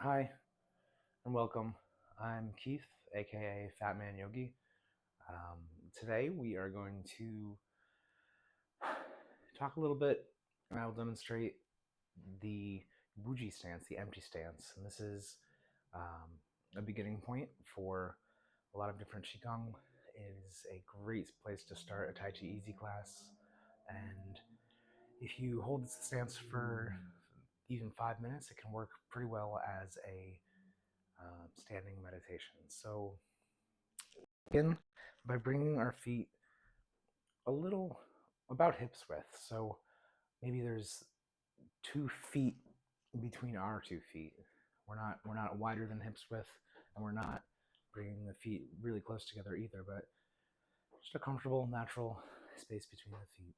Hi and welcome. I'm Keith, aka Fat Man Yogi. Um, Today we are going to talk a little bit, and I will demonstrate the Wuji stance, the empty stance. And this is a beginning point for a lot of different Qigong. It is a great place to start a Tai Chi Easy class. And if you hold this stance for even 5 minutes, it can work pretty well as a standing meditation. So begin by bringing our feet a little about hips width. So maybe there's 2 feet between our 2 feet. We're not wider than hips width, and we're not bringing the feet really close together either, but just a comfortable, natural space between the feet.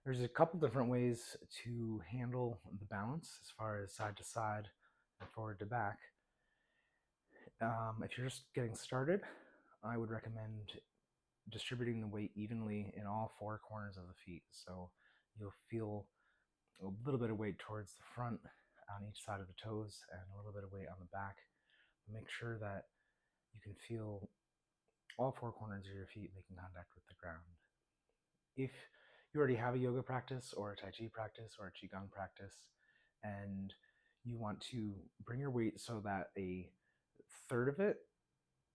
There's a couple different ways to handle the balance as far as side to side and forward to back. If you're just getting started, I would recommend distributing the weight evenly in all 4 corners of the feet. So you'll feel a little bit of weight towards the front on each side of the toes and a little bit of weight on the back. Make sure that you can feel all 4 corners of your feet making contact with the ground. If you already have a yoga practice or a Tai Chi practice or a Qigong practice, and you want to bring your weight so that a third of it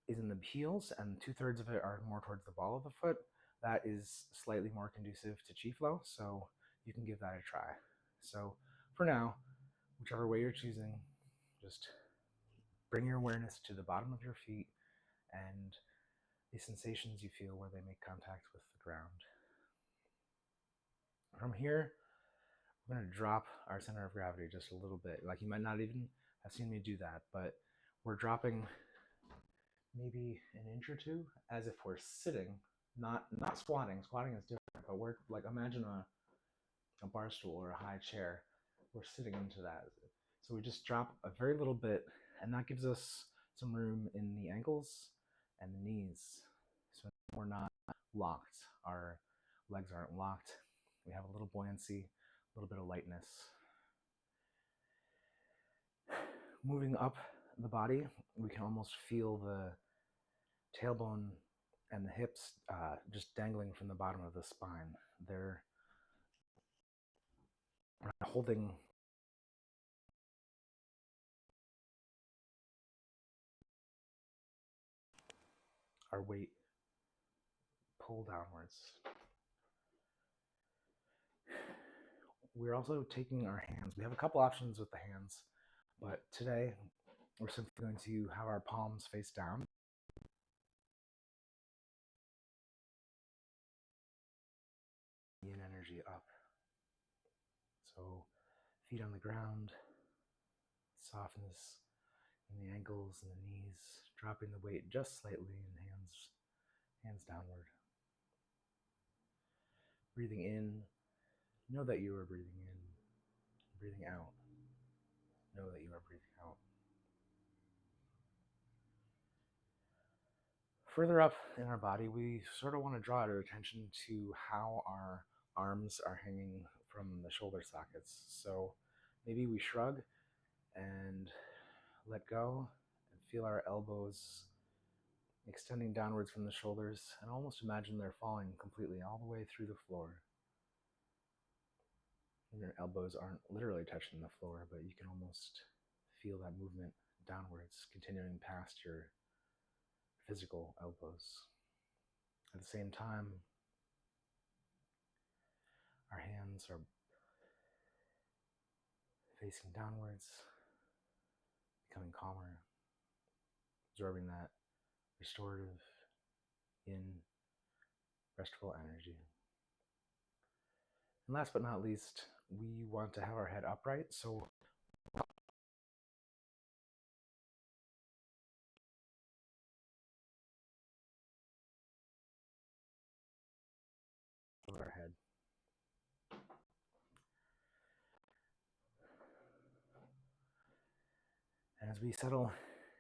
is in the heels and 2/3 of it are more towards the ball of the foot, that is slightly more conducive to chi flow, so you can give that a try. So for now, whichever way you're choosing, just bring your awareness to the bottom of your feet and the sensations you feel where they make contact with the ground. From here, we're going to drop our center of gravity just a little bit. Like, you might not even have seen me do that, but we're dropping maybe an inch or two as if we're sitting, not squatting. Squatting is different, but we're like, imagine a bar stool or a high chair. We're sitting into that. So we just drop a very little bit, and that gives us some room in the ankles and the knees. So we're not locked. Our legs aren't locked. We have a little buoyancy, a little bit of lightness. Moving up the body, we can almost feel the tailbone and the hips just dangling from the bottom of the spine. They're holding our weight pull downwards. We're also taking our hands. We have a couple options with the hands, but today we're simply going to have our palms face down. Yin energy up. So feet on the ground, softness in the ankles and the knees, dropping the weight just slightly, and hands downward. Breathing in, know that you are breathing in. Breathing out, know that you are breathing out. Further up in our body, we sort of want to draw our attention to how our arms are hanging from the shoulder sockets. So maybe we shrug and let go and feel our elbows extending downwards from the shoulders, and almost imagine they're falling completely all the way through the floor. And your elbows aren't literally touching the floor, but you can almost feel that movement downwards, continuing past your physical elbows. At the same time, our hands are facing downwards, becoming calmer, absorbing that restorative, restful energy. And last but not least, we want to have our head upright. So our head. And as we settle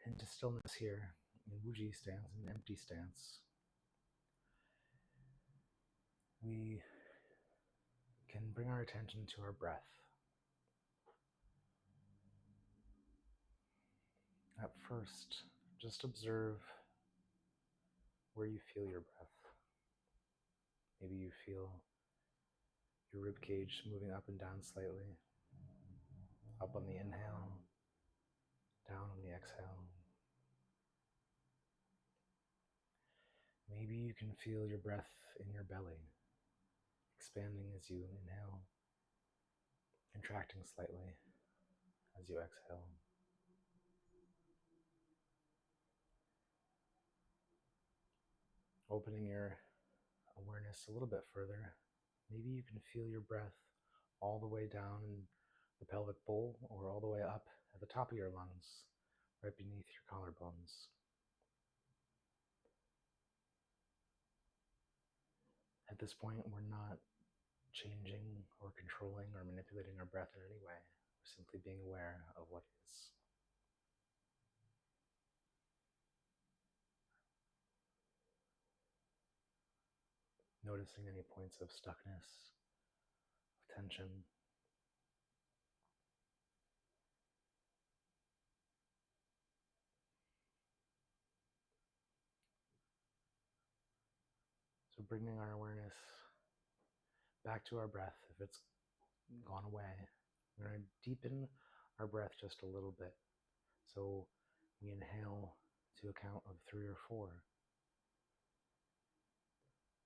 into stillness here in Wuji stance, in empty stance, we can bring our attention to our breath. first, just observe where you feel your breath. Maybe you feel your rib cage moving up and down slightly. Up on the inhale, down on the exhale. Maybe you can feel your breath in your belly, expanding as you inhale, contracting slightly as you exhale. Opening your awareness a little bit further, maybe you can feel your breath all the way down in the pelvic bowl or all the way up at the top of your lungs, right beneath your collarbones. At this point, we're not changing or controlling or manipulating our breath in any way. We're simply being aware of what is. Noticing any points of stuckness, of tension. So bringing our awareness back to our breath. If it's gone away, we're going to deepen our breath just a little bit. So we inhale to a count of 3 or 4,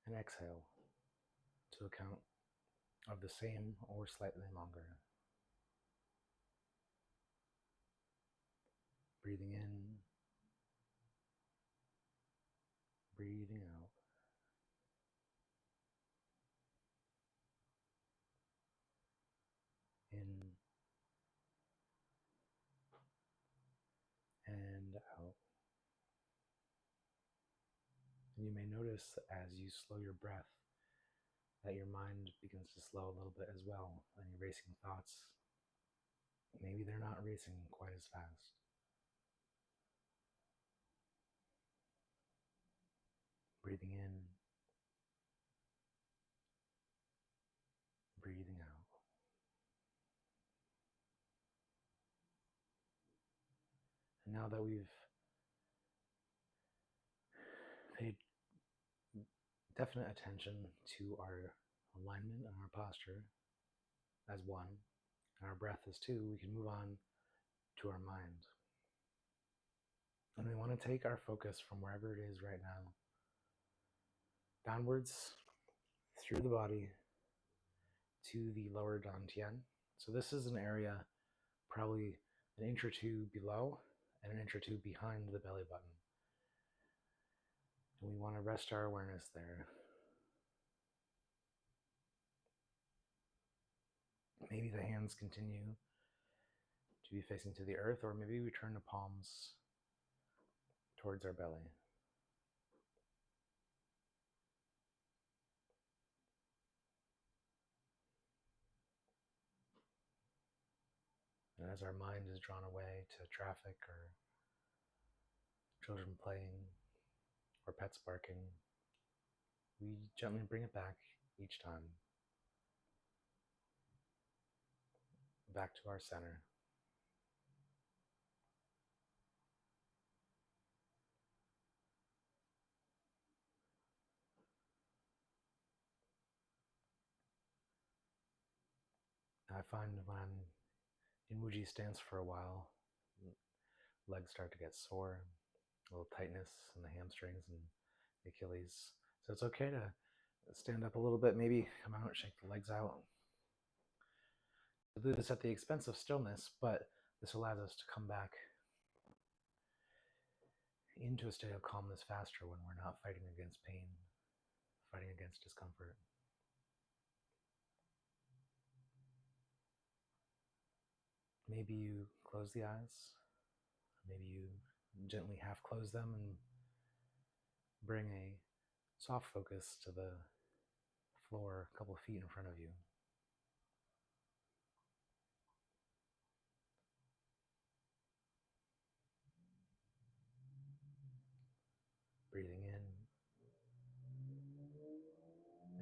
and exhale to a count of the same or slightly longer. Breathing in, breathing out. In and out. And you may notice as you slow your breath that your mind begins to slow a little bit as well. Any racing thoughts, maybe they're not racing quite as fast. Breathing in, breathing out. And now that we've paid definite attention to our alignment and our posture as one, and our breath as two, we can move on to our mind. And we want to take our focus from wherever it is right now, downwards through the body to the lower dantian. So this is an area probably an inch or two below and an inch or two behind the belly button. And we want to rest our awareness there. Maybe the hands continue to be facing to the earth, or maybe we turn the palms towards our belly. And as our mind is drawn away to traffic or children playing or pets barking, we gently bring it back each time, back to our center. I find when I'm in Wuji stance for a while, legs start to get sore, a little tightness in the hamstrings and the Achilles. So it's okay to stand up a little bit, maybe come out, shake the legs out. We'll do this at the expense of stillness, but this allows us to come back into a state of calmness faster when we're not fighting against pain, fighting against discomfort. Maybe you close the eyes, maybe you gently half close them and bring a soft focus to the floor a couple of feet in front of you. Breathing in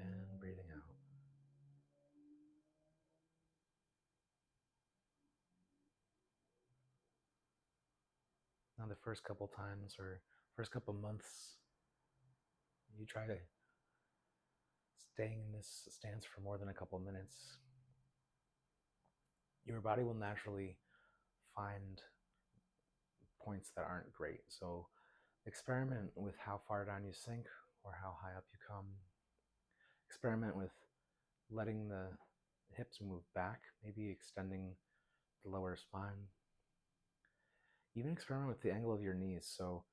and breathing out. Now the first couple times or first couple months you try to staying in this stance for more than a couple minutes, your body will naturally find points that aren't great. So experiment with how far down you sink or how high up you come. Experiment with letting the hips move back, maybe extending the lower spine. Even experiment with the angle of your knees. So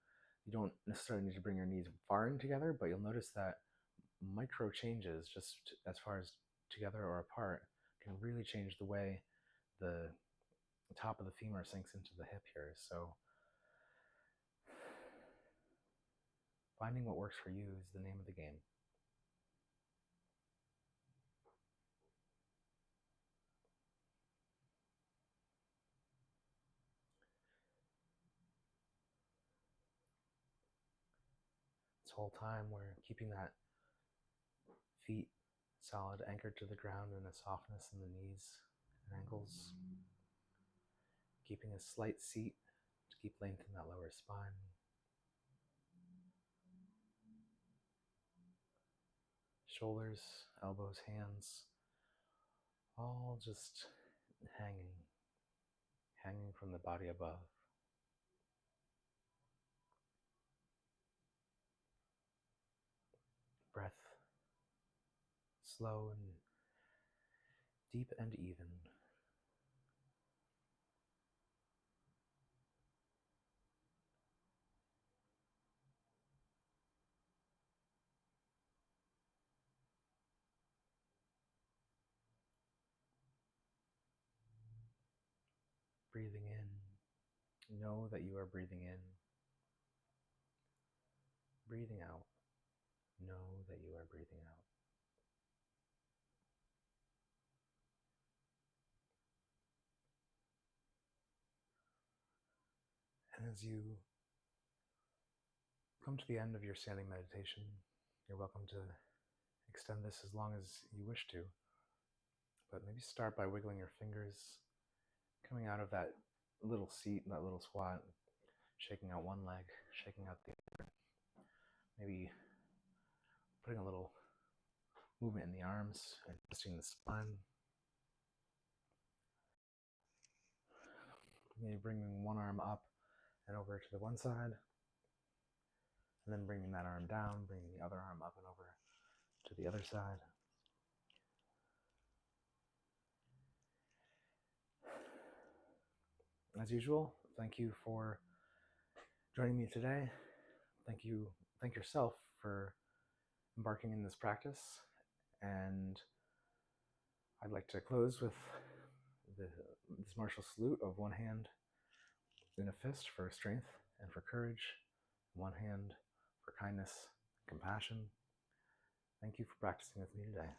you don't necessarily need to bring your knees far in together, but you'll notice that micro changes, just as far as together or apart, can really change the way the top of the femur sinks into the hip here. So finding what works for you is the name of the game. This whole time we're keeping that feet solid, anchored to the ground, and a softness in the knees and ankles. Keeping a slight seat to keep length in that lower spine. Shoulders, elbows, hands, all just hanging from the body above. Breath slow and deep and even. Breathing in, know that you are breathing in. Breathing out, know that you are breathing out. And as you come to the end of your standing meditation, you're welcome to extend this as long as you wish to. But maybe start by wiggling your fingers, coming out of that little seat, that little squat, shaking out one leg, shaking out the other. Maybe putting a little movement in the arms and twisting the spine. Maybe bringing one arm up and over to the one side, and then bringing that arm down, bringing the other arm up and over to the other side. As usual, thank you for joining me today. Thank yourself for embarking in this practice. And I'd like to close with this martial salute of one hand in a fist for strength and for courage, one hand for kindness and compassion. Thank you for practicing with me today.